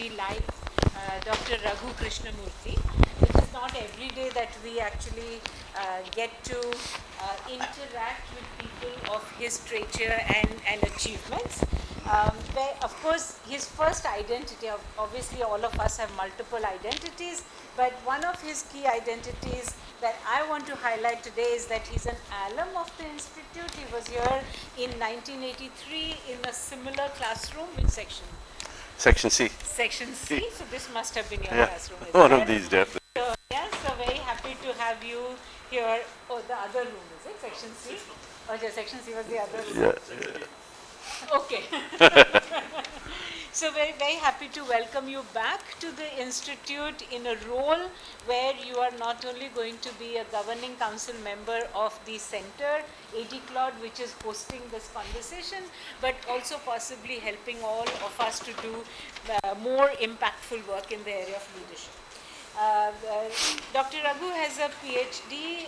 PhD like Dr. Raghu Krishnamoorthy, which is not every day that we actually get to interact with people of his stature and achievements. Where, of course, his first identity, obviously all of us have multiple identities, but one of his key identities that I want to highlight today is that he's an alum of the Institute. He was here in 1983 in a similar classroom. Which section? Section C. Section C. So this must have been your classroom. One of these, definitely. So, yeah, so very happy to have you here. Oh, the other room, is it? Section C? Oh, yeah, Section C was the other room. Yeah. Okay. So very, very happy to welcome you back to the Institute in a role where you are not only going to be a governing council member of the center, AD Claude, which is hosting this conversation, but also possibly helping all of us to do more impactful work in the area of leadership. Dr. Raghu has a PhD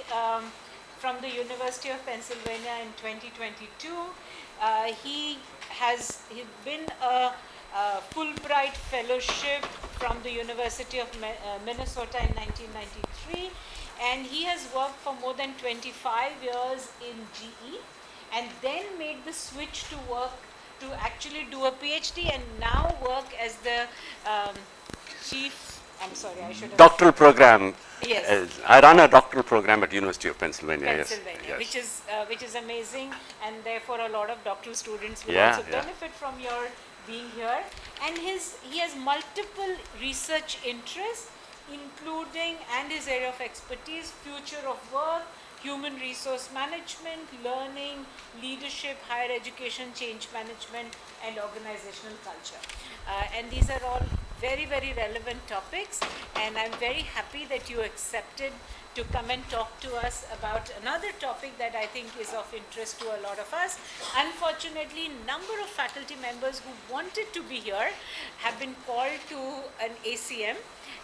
from the University of Pennsylvania in 2022. He has been a Fulbright Fellowship from the University of Minnesota in 1993, and he has worked for more than 25 years in GE, and then made the switch to work to actually do a PhD, and now work as the chief. I'm sorry, I should have. Doctoral program. Yes. I run a doctoral program at University of Pennsylvania. Pennsylvania, Yes. which is amazing, and therefore a lot of doctoral students will Yeah, also benefit from your being here. And he has multiple research interests, including and his area of expertise: future of work, human resource management, learning, leadership, higher education, change management, and organizational culture. And these are all very, very relevant topics, and I'm very happy that you accepted to come and talk to us about another topic that I think is of interest to a lot of us. Unfortunately, number of faculty members who wanted to be here have been called to an ACM,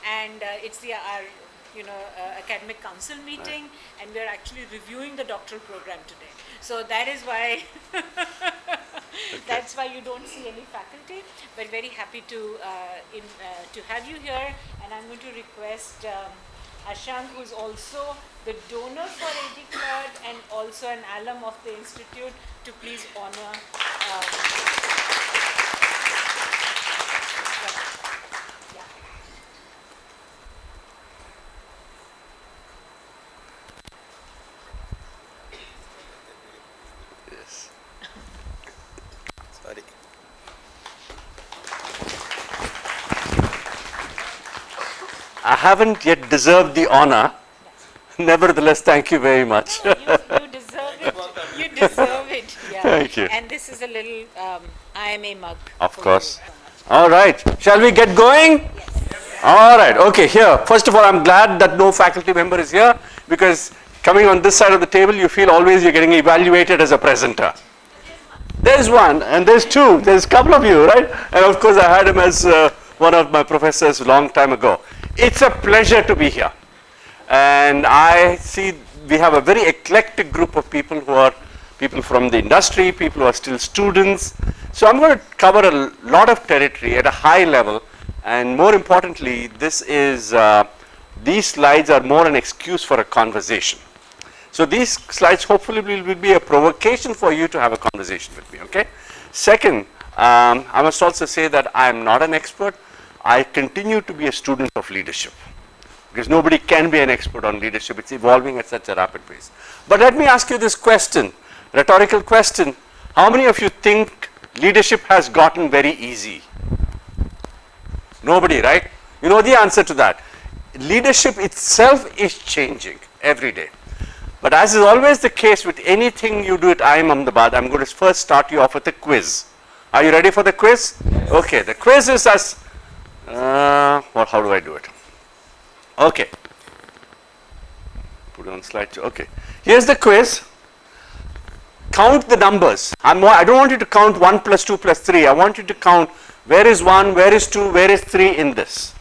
and it's our academic council meeting, and we're actually reviewing the doctoral program today. So that is why that's why you don't see any faculty, but very happy to have you here. And I'm going to request Ashank, who's also the donor for AD Claude and also an alum of the Institute, to please honor. Yes. Sorry. I haven't yet deserved the honor. Nevertheless, thank you very much. No, you deserve it. You deserve it. Yeah. Thank you. And this is a little IMA mug. Of for course. you. All right. Shall we get going? Yes. All right. Okay. Here. First of all, I'm glad that no faculty member is here, because coming on this side of the table, you feel always you're getting evaluated as a presenter. There's one, and there's two. There's a couple of you, right? And of course, I had him as one of my professors a long time ago. It's a pleasure to be here. And I see we have a very eclectic group of people who are people from the industry, people who are still students. So I'm going to cover a lot of territory at a high level. And more importantly, these slides are more an excuse for a conversation. So these slides hopefully will be a provocation for you to have a conversation with me, okay? Second, I must also say that I am not an expert. I continue to be a student of leadership, because nobody can be an expert on leadership. It's evolving at such a rapid pace. But let me ask you this question, rhetorical question. How many of you think leadership has gotten very easy? Nobody, right? You know the answer to that. Leadership itself is changing every day. But as is always the case with anything you do at IIM Ahmedabad, I'm going to first start you off with a quiz. Are you ready for the quiz? Yes. Okay, the quiz is as, how do I do it? Okay. Put it on slide two. Okay. Here's the quiz. Count the numbers. I don't want you to count 1 plus 2 plus 3. I want you to count where is 1, where is 2, where is 3 in this.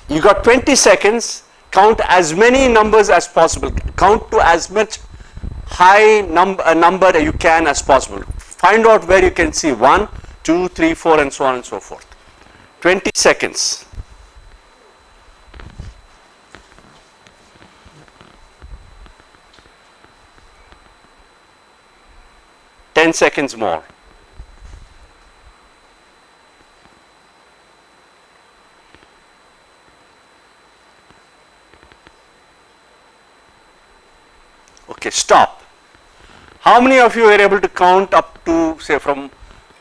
You got 20 seconds. Count as many numbers as possible. Count to as much high number you can as possible. Find out where you can see 1, 2, 3, 4, and so on and so forth. 20 seconds. Ten seconds more. Okay, stop. How many of you were able to count up to, say, from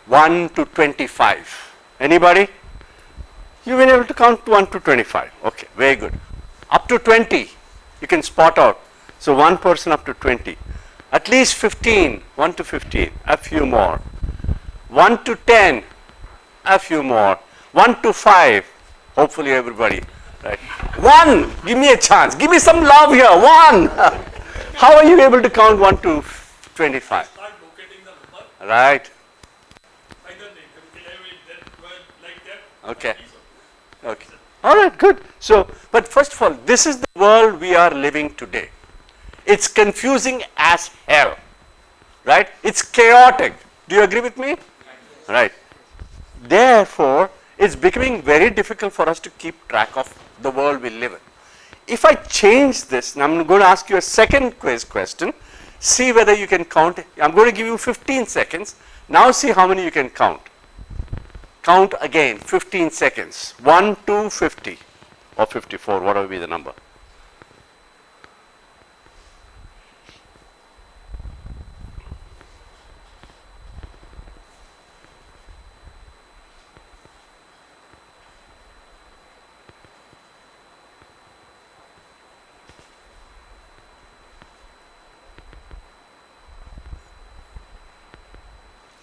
1 to 25? Anybody? You've been able to count 1 to 25. Okay, very good. Up to 20, you can spot out. So one person up to 20. At least 15, 1 to 15, a few more. 1 to 10, a few more. 1 to 5, hopefully everybody. Right. 1, give me a chance. Give me some love here. 1. How are you able to count 1 to 25? Start locating the number Right. by the name. 11, then 12, like that. Okay. Okay. All right, good. So, but first of all, this is the world we are living today. It's confusing as hell. Right? It's chaotic. Do you agree with me? Right. Therefore, it's becoming very difficult for us to keep track of the world we live in. If I change this, and I'm going to ask you a second quiz question, see whether you can count. I'm going to give you 15 seconds. Now see how many you can count. Count again, 15 seconds. 1 to 50 or 54, whatever be the number.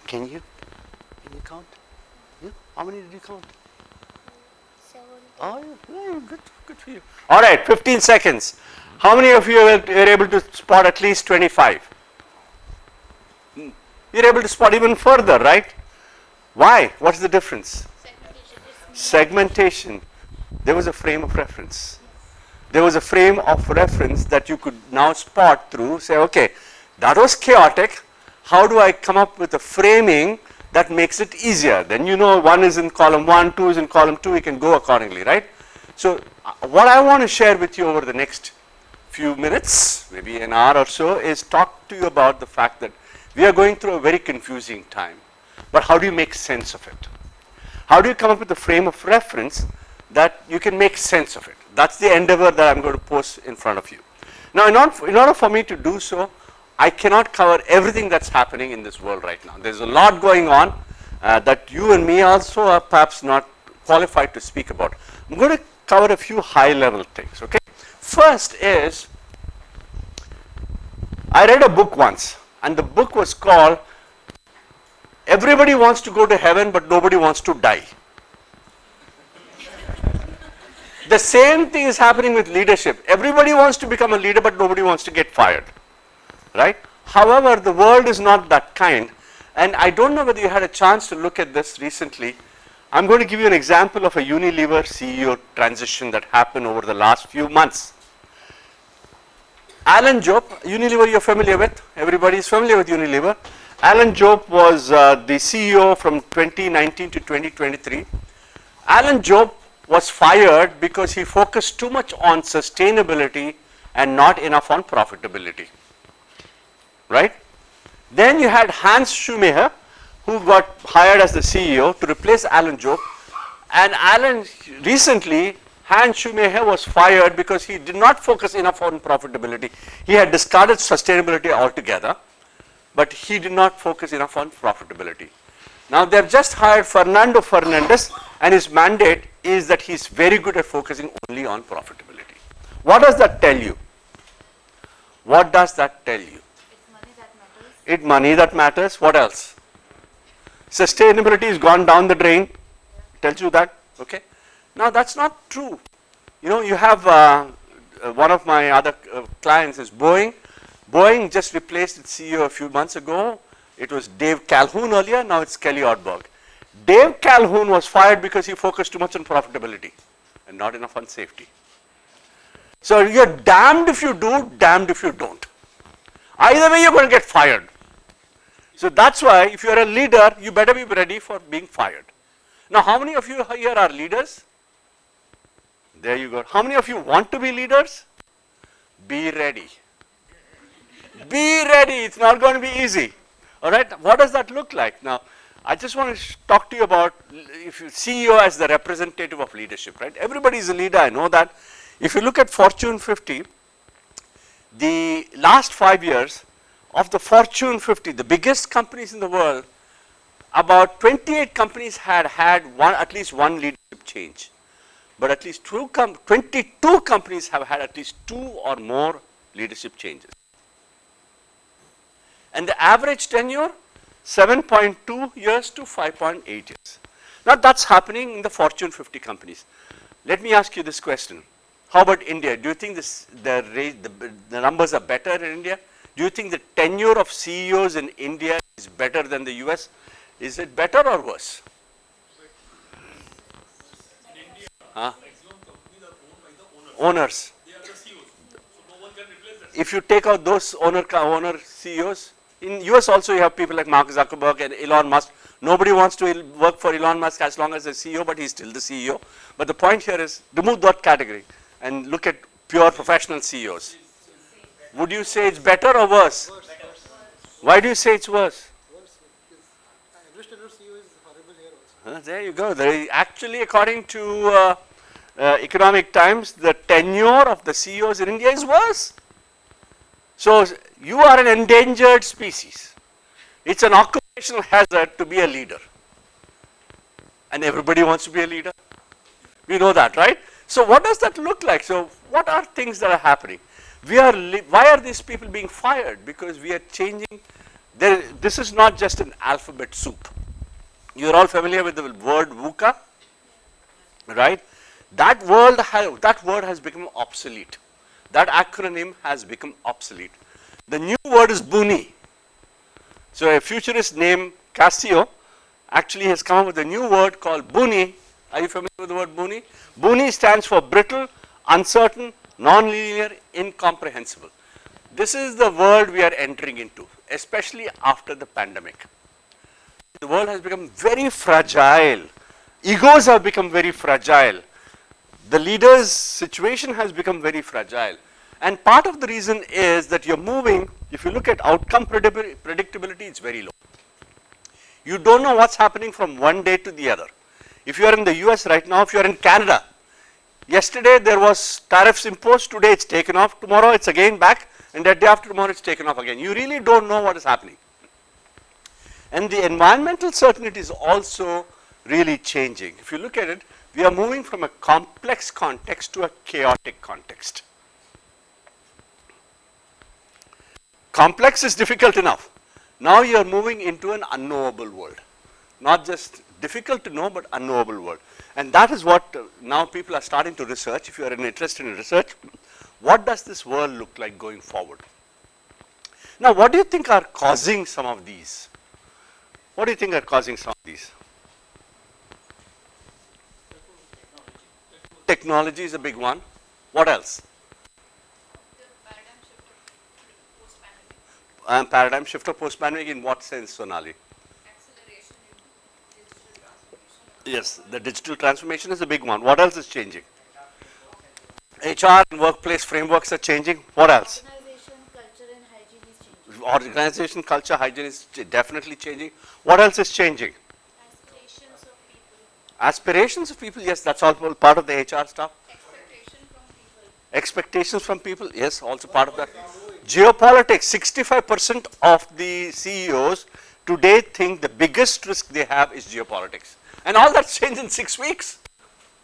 Can you count? Yeah? How many did you count? 7. Oh, yeah, good for you. All right, 15 seconds. How many of you were able to spot at least 25? You're able to spot even further, right? Why? What's the difference? Segmentation. There was a frame of reference. There was a frame of reference that you could now spot through, say, okay, that was chaotic. How do I come up with a framing that makes it easier? Then you know 1 is in column 1, 2 is in column 2, we can go accordingly, right? So what I want to share with you over the next few minutes, maybe an hour or so, is talk to you about the fact that we are going through a very confusing time. But how do you make sense of it? How do you come up with a frame of reference that you can make sense of it? That's the endeavor that I'm going to pose in front of you. Now, in order for me to do so, I cannot cover everything that's happening in this world right now. There's a lot going on that you and me also are perhaps not qualified to speak about. I'm going to cover a few high-level things, okay? First is, I read a book once, and the book was called Everybody Wants to Go to Heaven, but Nobody Wants to Die. The same thing is happening with leadership. Everybody wants to become a leader, but nobody wants to get fired. Right? However, the world is not that kind, and I don't know whether you had a chance to look at this recently. I'm going to give you an example of a Unilever CEO transition that happened over the last few months. Alan Job, Unilever you're familiar with, everybody is familiar with Unilever. Alan Job was the CEO from 2019 to 2023. Alan Job was fired because he focused too much on sustainability and not enough on profitability. Right? Then you had Hans Schumacher, who got hired as the CEO to replace Alan Job, and recently Hans Schumacher was fired because he did not focus enough on profitability. He had discarded sustainability altogether, but he did not focus enough on profitability. Now they have just hired Fernando Fernandez, and his mandate is that he is very good at focusing only on profitability. What does that tell you? What does that tell you? It's money that matters. What else? Sustainability has gone down the drain. Tells you that. Okay. Now that's not true. You know, you have one of my other clients is Boeing. Boeing just replaced its CEO a few months ago. It was Dave Calhoun earlier. Now it's Kelly Ortberg. Dave Calhoun was fired because he focused too much on profitability and not enough on safety. So you're damned if you do, damned if you don't. Either way, you're going to get fired. So that's why if you're a leader, you better be ready for being fired. Now, how many of you here are leaders? There you go. How many of you want to be leaders? Be ready. Be ready. It's not going to be easy. All right. What does that look like? Now, I just want to talk to you about if you CEO as the representative of leadership, right? Everybody is a leader. I know that. If you look at Fortune 50, the last 5 years of the Fortune 50, the biggest companies in the world, about 28 companies had at least one leadership change. But at least 22 companies have had at least 2 or more leadership changes. And the average tenure, 7.2 years to 5.8 years. Now that's happening in the Fortune 50 companies. Let me ask you this question. How about India? Do you think the numbers are better in India? Do you think the tenure of CEOs in India is better than the US? Is it better or worse? In India, Huh? maximum companies are owned by the owners. Owners. They are the CEOs. So no one can replace that. If you take out those owner CEOs, in US also you have people like Mark Zuckerberg and Elon Musk. Nobody wants to work for Elon Musk as long as a CEO, but he's still the CEO. But the point here is remove that category and look at pure professional CEOs. Would you say it's better or worse? Why do you say it's worse? There you go. Actually, according to Economic Times, the tenure of the CEOs in India is worse. So you are an endangered species. It's an occupational hazard to be a leader. And everybody wants to be a leader. We know that, right? So what does that look like? So what are things that are happening? Why are these people being fired? Because we are changing. This is not just an alphabet soup. You're all familiar with the word VUCA, right? That word has become obsolete. That acronym has become obsolete. The new word is BUNI. So a futurist named Casio actually has come up with a new word called BUNI. Are you familiar with the word BUNI? BUNI stands for brittle, uncertain, non-linear, incomprehensible. This is the world we are entering into, especially after the pandemic. The world has become very fragile. Egos have become very fragile. The leader's situation has become very fragile. And part of the reason is that you're moving, if you look at outcome predictability, it's very low. You don't know what's happening from one day to the other. If you are in the US right now, if you are in Canada, yesterday there was tariffs imposed, today it's taken off, tomorrow it's again back, and the day after tomorrow it's taken off again. You really don't know what is happening. And the environmental certainty is also really changing. If you look at it, we are moving from a complex context to a chaotic context. Complex is difficult enough. Now you are moving into an unknowable world. Not just difficult to know, but unknowable world. And that is what now people are starting to research. If you are interested in research, what does this world look like going forward? Now, what do you think are causing some of these? What do you think are causing some of these? Technology is a big one. What else? Paradigm shift of post-pandemic in what sense, Sonali? Acceleration in digital transformation. Yes, the digital transformation is a big one. What else is changing? HR and workplace frameworks are changing. What else? Organization, culture and hygiene is changing. Organization, culture, hygiene is definitely changing. What else is changing? Aspirations of people. Aspirations of people, yes, that's all part of the HR stuff. Expectation from people. Expectations from people, yes, also part of that. Geopolitics, 65% of the CEOs today think the biggest risk they have is geopolitics. And all that's changed in 6 weeks,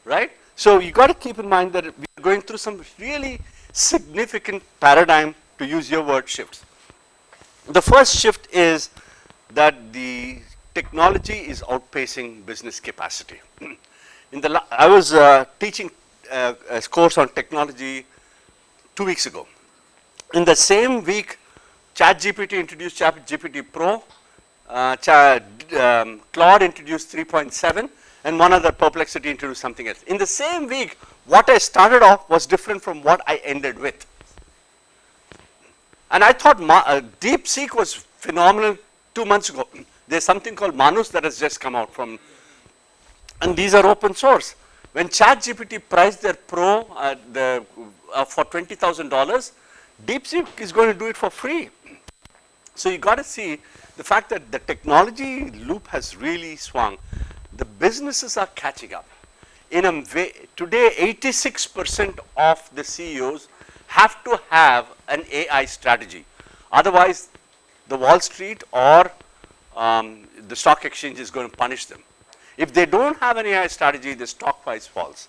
right? So you got to keep in mind that we're going through some really significant paradigm, to use your word, shifts. The first shift is that the technology is outpacing business capacity. I was teaching a course on technology 2 weeks ago. In the same week, ChatGPT introduced ChatGPT Pro, Claude introduced 3.7, and one other Perplexity introduced something else. In the same week, what I started off was different from what I ended with. And I thought DeepSeek was phenomenal 2 months ago. There's something called Manus that has just come out from And these are open source. When ChatGPT priced their Pro for $20,000, DeepSeek is going to do it for free. So you got to see the fact that the technology loop has really swung. The businesses are catching up. In a way, today 86% of the CEOs have to have an AI strategy. Otherwise, the Wall Street or the stock exchange is going to punish them. If they don't have an AI strategy, the stock price falls.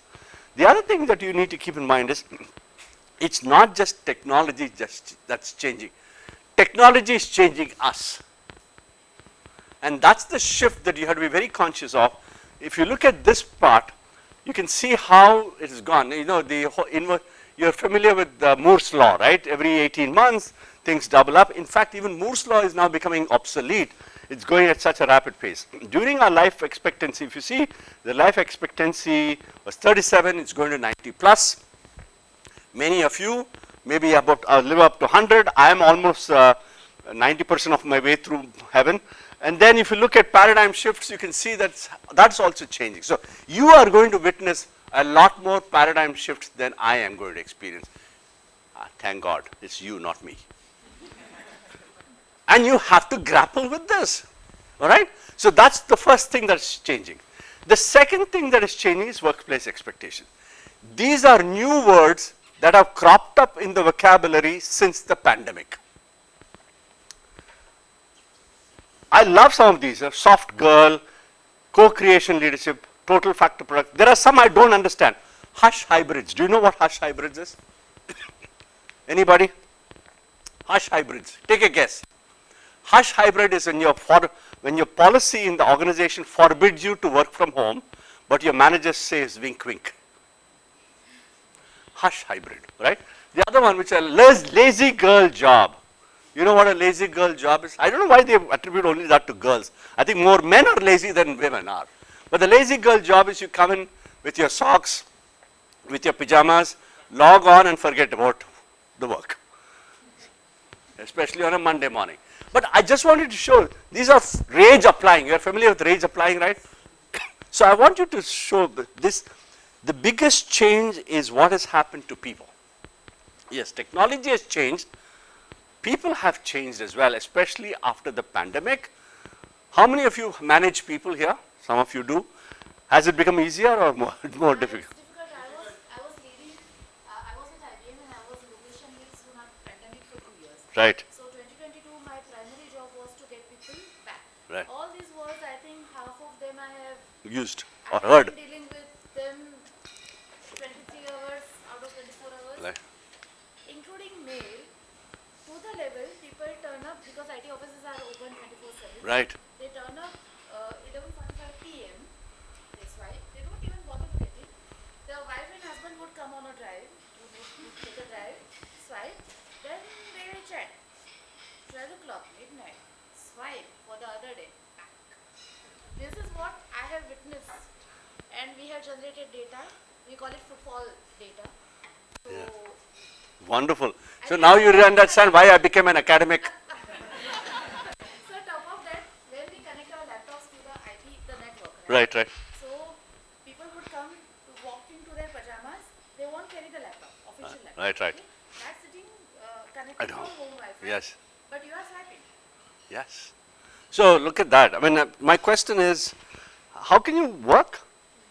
The other thing that you need to keep in mind is it's not just technology that's changing. Technology is changing us. And that's the shift that you have to be very conscious of. If you look at this part, you can see how it has gone. You know, you're familiar with Moore's law, right? Every 18 months, things double up. In fact, even Moore's law is now becoming obsolete. It's going at such a rapid pace. During our life expectancy, if you see, the life expectancy was 37, it's going to 90 plus. Many of you maybe about live up to 100. I am almost 90% of my way through heaven. And then if you look at paradigm shifts, you can see that that's also changing. So you are going to witness a lot more paradigm shifts than I am going to experience. Thank God, it's you, not me. And you have to grapple with this, all right? So that's the first thing that's changing. The second thing that is changing is workplace expectation. These are new words that have cropped up in the vocabulary since the pandemic. I love some of these, soft girl, co-creation leadership, total factor product. There are some I don't understand. Hush hybrids. Do you know what hush hybrids is? Anybody? Hush hybrids. Take a guess. Hush hybrid is when your policy in the organization forbids you to work from home, but your manager says wink wink. Hush hybrid, right? The other one, which is lazy girl job. You know what a lazy girl job is? I don't know why they attribute only that to girls. I think more men are lazy than women are. But the lazy girl job is you come in with your socks, with your pajamas, log on and forget about the work. Especially on a Monday morning. But I just wanted to show, these are rage applying. You are familiar with rage applying, right? So I want you to show this. The biggest change is what has happened to people. Yes, technology has changed. People have changed as well, especially after the pandemic. How many of you manage people here? Some of you do. Has it become easier or more difficult? It's difficult. I was leading, I was at IBM and I was location lead soon after pandemic for 2 years. Right. So 2022, my primary job was to get people back. Right. All these words, I think half of them I have Used or I have heard. been dealing with them 23 hours out of 24 hours, Right. including mail, to the level people turn up because IT offices are open 24/7. Right. They turn up 11:45 p.m. They swipe. They don't even bother to get in. Their wife and husband would come on a drive, would take a drive, swipe, then they chat. 12 o'clock, midnight, swipe for the other day. This is what I have witnessed, and we have generated data. We call it footfall data. So, Yeah. Wonderful. So now you understand why I became an academic. so top of that, when we connect our laptops to the IP, the network, Right, right. So people would come to walk into their pajamas. They won't carry the laptop, official laptop. right, right. Okay? That's sitting connected I to know. home Wi-Fi. Yes. But you are swiping. Yes. So look at that. I mean, my question is, how can you work?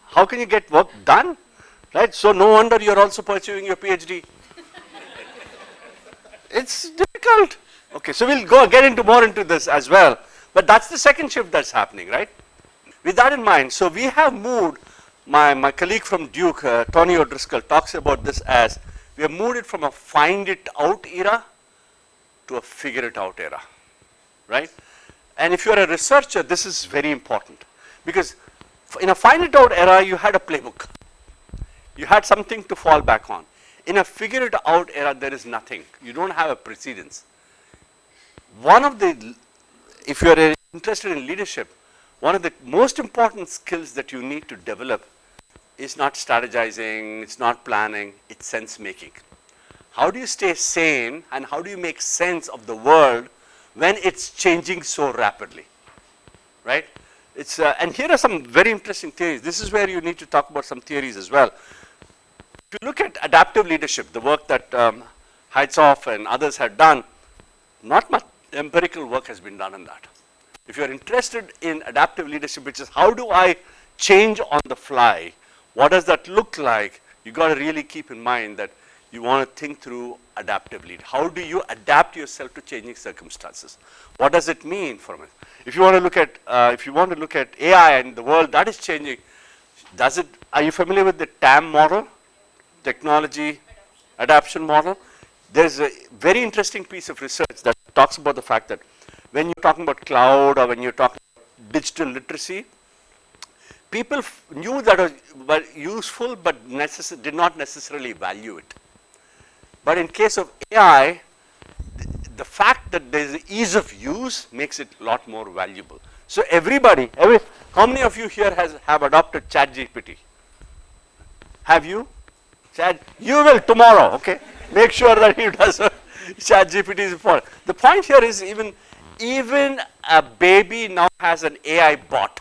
How can you get work done? Right? So no wonder you're also pursuing your PhD. It's difficult. Okay, so we'll get into more into this as well. But that's the second shift that's happening, right? With that in mind, so we have moved, my colleague from Duke, Tony O'Driscoll, talks about this as, we have moved it from a find it out era to a figure it out era, right? And if you're a researcher, this is very important, because in a find it out era, you had a playbook. You had something to fall back on. In a figure it out era, there is nothing. You don't have a precedence. One of the, if you're interested in leadership, one of the most important skills that you need to develop is not strategizing, it's not planning, it's sense making. How do you stay sane and how do you make sense of the world when it's changing so rapidly, right? And here are some very interesting theories. This is where you need to talk about some theories as well. If you look at adaptive leadership, the work that Heitzhoff and others had done, not much empirical work has been done on that. If you're interested in adaptive leadership, which is how do I change on the fly, what does that look like, you got to really keep in mind that you want to think through adaptively. How do you adapt yourself to changing circumstances? What does it mean for me? If you want to look at AI and the world that is changing, are you familiar with the TAM model, technology adaptation model? There's a very interesting piece of research that talks about the fact that when you're talking about cloud or when you're talking about digital literacy, people knew that were useful but did not necessarily value it. But in case of AI, the fact that there is ease of use makes it a lot more valuable. So how many of you here have adopted ChatGPT? Have you? You will tomorrow, okay? Make sure that you does ChatGPT is important. The point here is even a baby now has an AI bot.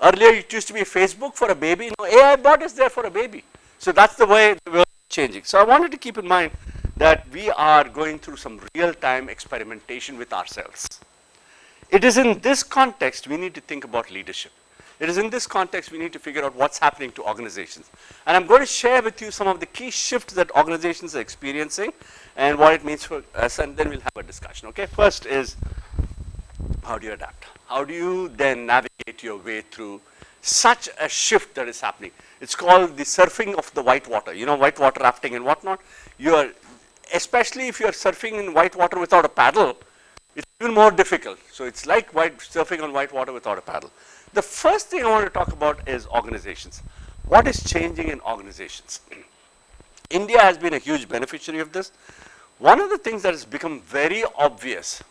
Earlier it used to be Facebook for a baby, now AI bot is there for a baby. So that's the way the world is changing. So I wanted to keep in mind that we are going through some real-time experimentation with ourselves. It is in this context we need to think about leadership. It is in this context we need to figure out what's happening to organizations. And I'm going to share with you some of the key shifts that organizations are experiencing and what it means for us, and then we'll have a discussion. Okay, first is how do you adapt? How do you then navigate your way through such a shift that is happening? It's called the surfing of the white water, white water rafting and whatnot. Especially if you're surfing in white water without a paddle, it's even more difficult. So it's like surfing on white water without a paddle. The first thing I want to talk about is organizations. What is changing in organizations? India has been a huge beneficiary of this. One of the things that has become very obvious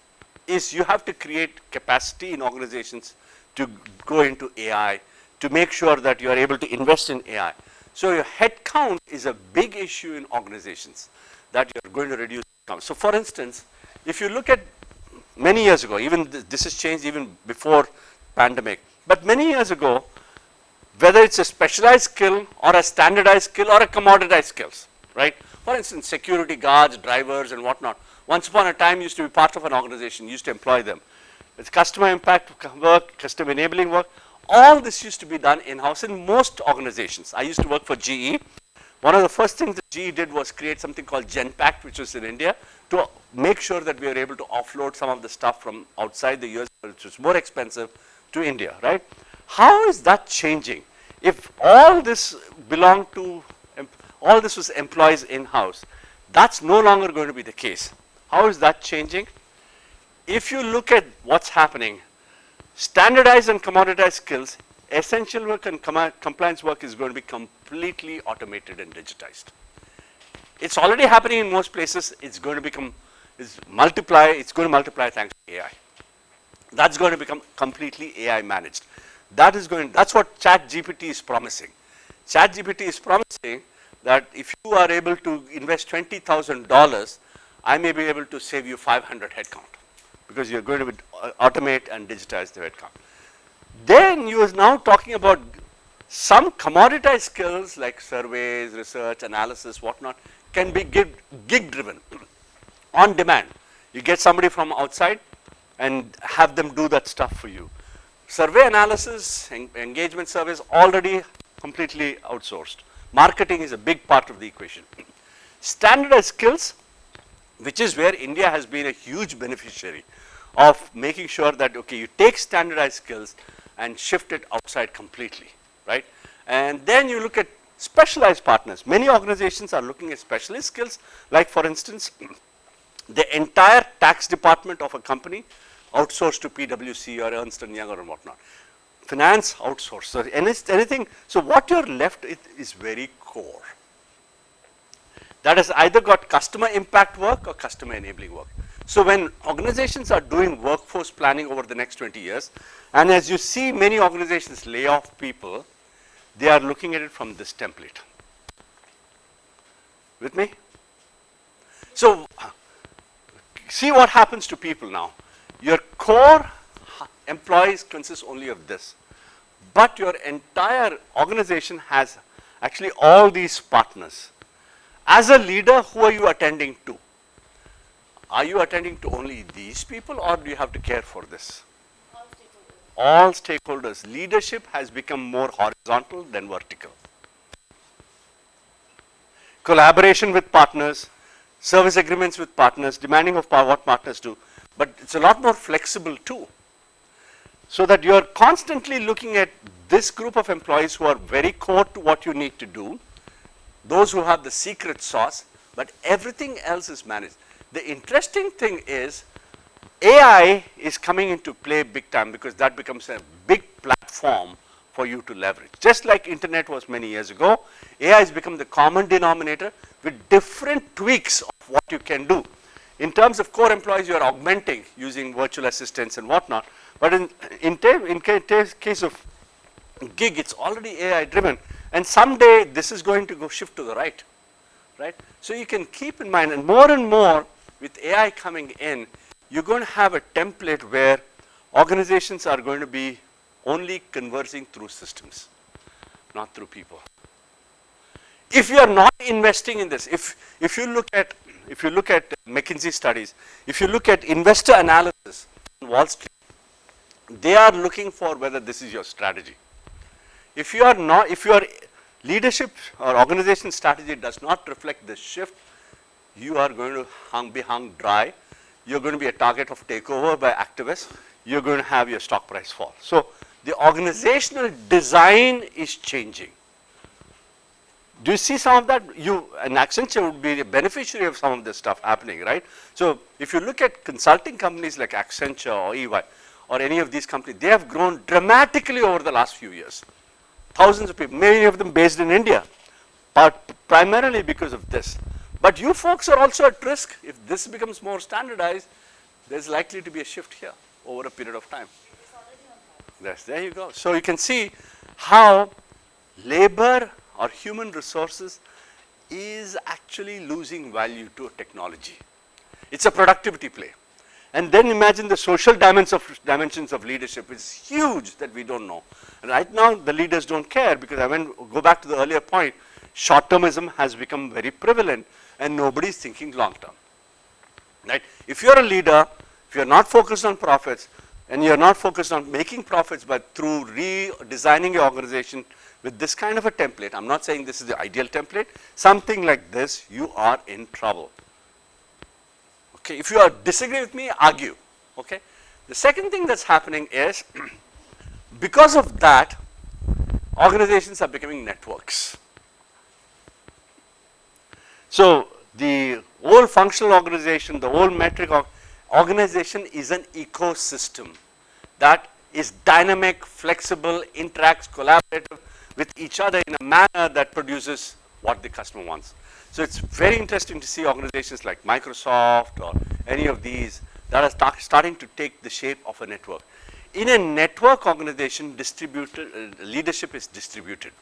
is you have to create capacity in organizations to go into AI, to make sure that you are able to invest in AI. So your headcount is a big issue in organizations that you're going to reduce headcount. So for instance, if you look at many years ago, even this has changed even before pandemic, but many years ago, whether it's a specialized skill or a standardized skill or a commoditized skills, right? For instance, security guards, drivers and whatnot, once upon a time used to be part of an organization, used to employ them. It's customer impact work, customer enabling work, all this used to be done in-house in most organizations. I used to work for GE. One of the first things that GE did was create something called GenPact, which was in India, to make sure that we were able to offload some of the stuff from outside the US, which was more expensive, to India, right? How is that changing? If all this was employees in-house, that's no longer going to be the case. How is that changing? If you look at what's happening, standardized and commoditized skills, essential work and compliance work is going to be completely automated and digitized. It's already happening in most places. It's going to multiply thanks to AI. That's going to become completely AI managed. That's what ChatGPT is promising. ChatGPT is promising that if you are able to invest $20,000, I may be able to save you 500 headcount because you're going to automate and digitize the headcount. Then you are now talking about some commoditized skills like surveys, research, analysis, whatnot, can be gig driven, on demand. You get somebody from outside and have them do that stuff for you. Survey analysis, engagement surveys, already completely outsourced. Marketing is a big part of the equation. Standardized skills, which is where India has been a huge beneficiary of making sure that, okay, you take standardized skills and shift it outside completely, right? And then you look at specialized partners. Many organizations are looking at specialist skills, like for instance, the entire tax department of a company outsourced to PwC or Ernst & Young or whatnot. Finance outsourced. So anything. So what you're left with is very core. That has either got customer impact work or customer enabling work. So when organizations are doing workforce planning over the next 20 years, and as you see many organizations lay off people, they are looking at it from this template. With me? So see what happens to people now. Your core employees consist only of this. But your entire organization has actually all these partners. As a leader, who are you attending to? Are you attending to only these people, or do you have to care for this? All stakeholders. Leadership has become more horizontal than vertical. Collaboration with partners, service agreements with partners, demanding of what partners do, but it's a lot more flexible too. So that you're constantly looking at this group of employees who are very core to what you need to do, those who have the secret sauce, but everything else is managed. The interesting thing is AI is coming into play big time, because that becomes a big platform for you to leverage. Just like internet was many years ago, AI has become the common denominator with different tweaks of what you can do. In terms of core employees, you are augmenting using virtual assistants and whatnot. But in case of gig, it's already AI driven. And someday this is going to go shift to the right. So you can keep in mind, and more with AI coming in, you're going to have a template where organizations are going to be only conversing through systems, not through people. If you are not investing in this, if you look at McKinsey studies, if you look at investor analysis on Wall Street, they are looking for whether this is your strategy. If your leadership or organization strategy does not reflect this shift, you are going to be hung dry. You're going to be a target of takeover by activists. You're going to have your stock price fall. So the organizational design is changing. Do you see some of that? And Accenture would be the beneficiary of some of this stuff happening, right? So if you look at consulting companies like Accenture or EY or any of these companies, they have grown dramatically over the last few years. Thousands of people, many of them based in India, but primarily because of this. But you folks are also at risk. If this becomes more standardized, there's likely to be a shift here over a period of time. There you go. So you can see how labor or human resources is actually losing value to a technology. It's a productivity play. And then imagine the social dimensions of leadership. It's huge that we don't know. And right now the leaders don't care, because go back to the earlier point, short-termism has become very prevalent and nobody is thinking long-term. Right? If you're a leader, if you're not focused on profits, and you're not focused on making profits, but through redesigning your organization with this kind of a template, I'm not saying this is the ideal template, something like this, you are in trouble. Okay, if you disagree with me, argue. Okay. The second thing that's happening is, because of that, organizations are becoming networks. So the whole functional organization, the whole metric organization is an ecosystem that is dynamic, flexible, interacts, collaborative with each other in a manner that produces what the customer wants. So it's very interesting to see organizations like Microsoft or any of these that are starting to take the shape of a network. In a network organization, leadership is distributed.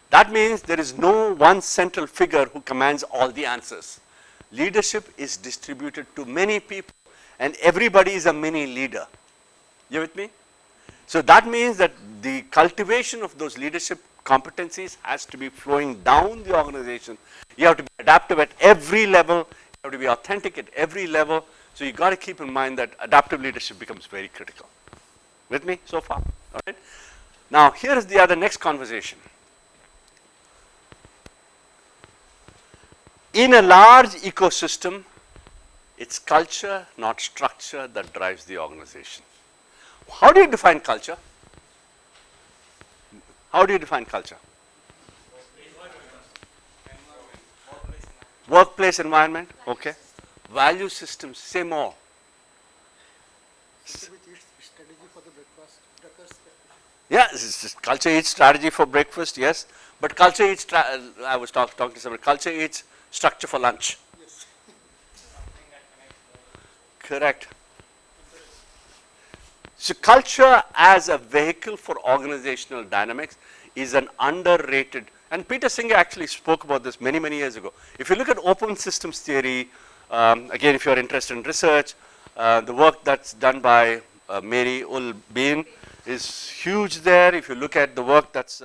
That means there is no one central figure who commands all the answers. Leadership is distributed to many people, and everybody is a mini leader. You with me? So that means that the cultivation of those leadership competencies has to be flowing down the organization. You have to be adaptive at every level. You have to be authentic at every level. So you got to keep in mind that adaptive leadership becomes very critical. With me so far? All right. Now here is the other next conversation. In a large ecosystem, it's culture, not structure, that drives the organization. How do you define culture? How do you define culture? Workplace environment, okay. Value systems, say more. Yeah, culture eats strategy for breakfast, yes. But culture eats, I was talking to somebody, culture eats structure for lunch. Yes. Correct. So culture as a vehicle for organizational dynamics is an underrated, and Peter Singer actually spoke about this many, many years ago. If you look at open systems theory, again, if you're interested in research, the work that's done by Mary Ul Bean is huge there. If you look at the work that's